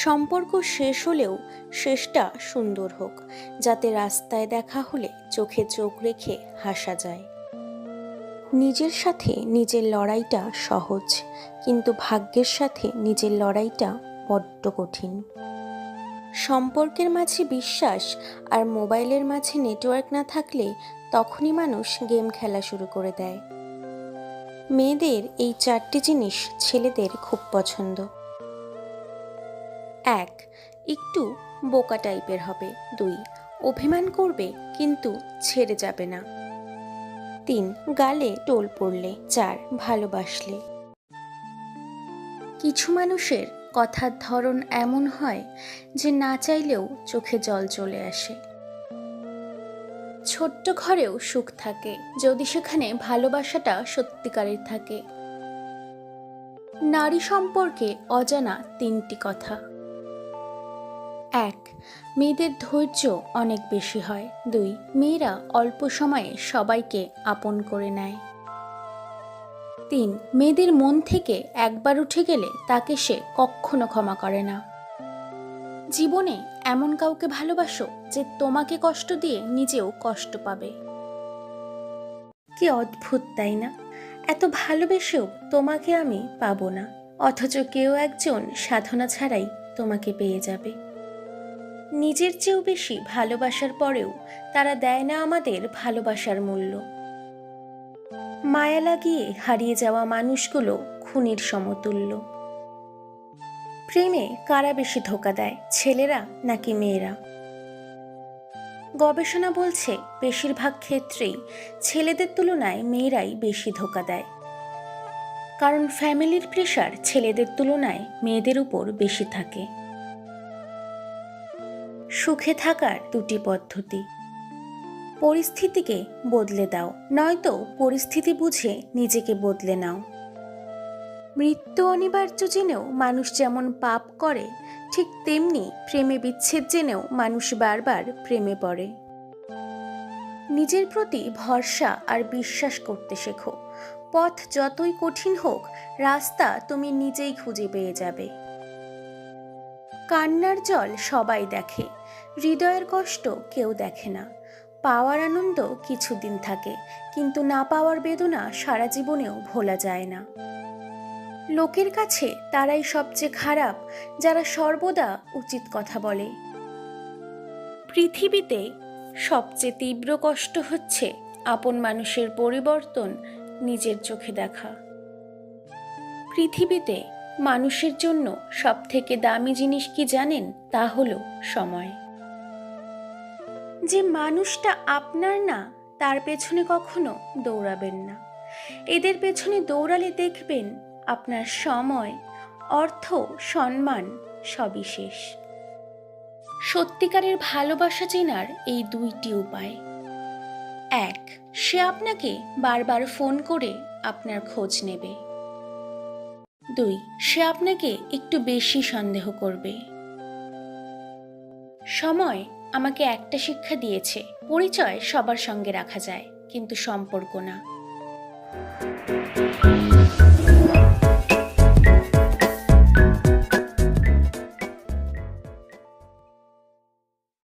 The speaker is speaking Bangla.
সম্পর্ক শেষ হলেও শেষটা সুন্দর হোক, যাতে রাস্তায় দেখা হলে চোখে চোখ রেখে হাসা যায়। নিজের সাথে নিজের লড়াইটা সহজ, কিন্তু ভাগ্যের সাথে নিজের লড়াইটা বড্ড কঠিন। সম্পর্কের মাঝে বিশ্বাস আর মোবাইলের মাঝে নেটওয়ার্ক না থাকলে তখনই মানুষ গেম খেলা শুরু করে দেয়। মেয়েদের এই 4টি জিনিস ছেলেদের খুব পছন্দ। 1. একটু বোকা টাইপের হবে। 2. অভিমান করবে কিন্তু ছেড়ে যাবে না। 3. গালে টোল পড়লে। 4. ভালোবাসলে। কিছু মানুষের কথার ধরন এমন হয় যে না চাইলেও চোখে জল চলে আসে। ছোট্ট ঘরেও সুখ থাকে যদি সেখানে ভালোবাসাটা সত্যিকারের থাকে। নারী সম্পর্কে অজানা 3টি কথা। 1. মেয়েদের ধৈর্য অনেক বেশি হয়। 2. মেয়েরা অল্প সময়ে সবাইকে আপন করে নেয়। 3. মেয়েদের মন থেকে একবার উঠে গেলে তাকে সে কখনো ক্ষমা করে না। জীবনে এমন কাউকে ভালোবাসো যে তোমাকে কষ্ট দিয়ে নিজেও কষ্ট পাবে। কি অদ্ভুত, তাই না? এত ভালোবেসেও তোমাকে আমি পাবো না, অথচ কেউ একজন সাধনা ছাড়াই তোমাকে পেয়ে যাবে। নিজের চেয়েও বেশি ভালোবাসার পরেও তারা দেয় না আমাদের ভালোবাসার মূল্য। মায়া লাগিয়ে হারিয়ে যাওয়া মানুষগুলো খুনির সমতুল্য। প্রেমে কারা বেশি ধোঁকা দেয়, ছেলেরা নাকি মেয়েরা? গবেষণা বলছে বেশিরভাগ ক্ষেত্রেই ছেলেদের তুলনায় মেয়েরাই বেশি ধোঁকা দেয়। কারণ ফ্যামিলির প্রেশার ছেলেদের তুলনায় মেয়েদের উপর বেশি থাকে। সুখে থাকার 2টি পদ্ধতি। পরিস্থিতিকে বদলে দাও, নয়তো পরিস্থিতি বুঝে নিজেকে বদলে নাও। মৃত্যু অনিবার্য জেনেও মানুষ যেমন পাপ করে, ঠিক তেমনি প্রেমে বিচ্ছেদ জেনেও মানুষ বারবার প্রেমে পড়ে। নিজের প্রতি ভরসা আর বিশ্বাস করতে শেখো। পথ যতই কঠিন হোক, রাস্তা তুমি নিজেই খুঁজে পেয়ে যাবে। কান্নার জল সবাই দেখে, হৃদয়ের কষ্ট কেউ দেখে না। পাওয়ার আনন্দ কিছুদিন থাকে, কিন্তু না পাওয়ার বেদনা সারা জীবনেও ভোলা যায় না। লোকের কাছে তারাই সবচেয়ে খারাপ যারা সর্বদা উচিত কথা বলে। পৃথিবীতে সবচেয়ে তীব্র কষ্ট হচ্ছে আপন মানুষের পরিবর্তন নিজের চোখে দেখা। পৃথিবীতে মানুষের জন্য সবথেকে দামি জিনিস কি জানেন? তা হলো সময়। যে মানুষটা আপনার না, তার পেছনে কখনো দৌড়াবেন না। এদের পেছনে দৌড়ালে দেখবেন আপনার সময়, অর্থ, সম্মান সবই শেষ। সত্যিকারের ভালোবাসা চেনার এই 2টি উপায়। 1. সে আপনাকে বারবার ফোন করে আপনার খোঁজ নেবে। 2. সে আপনাকে একটু বেশি সন্দেহ করবে। সময় আমাকে একটা শিক্ষা দিয়েছে, পরিচয় সবার সঙ্গে রাখা যায়, কিন্তু সম্পর্ক না।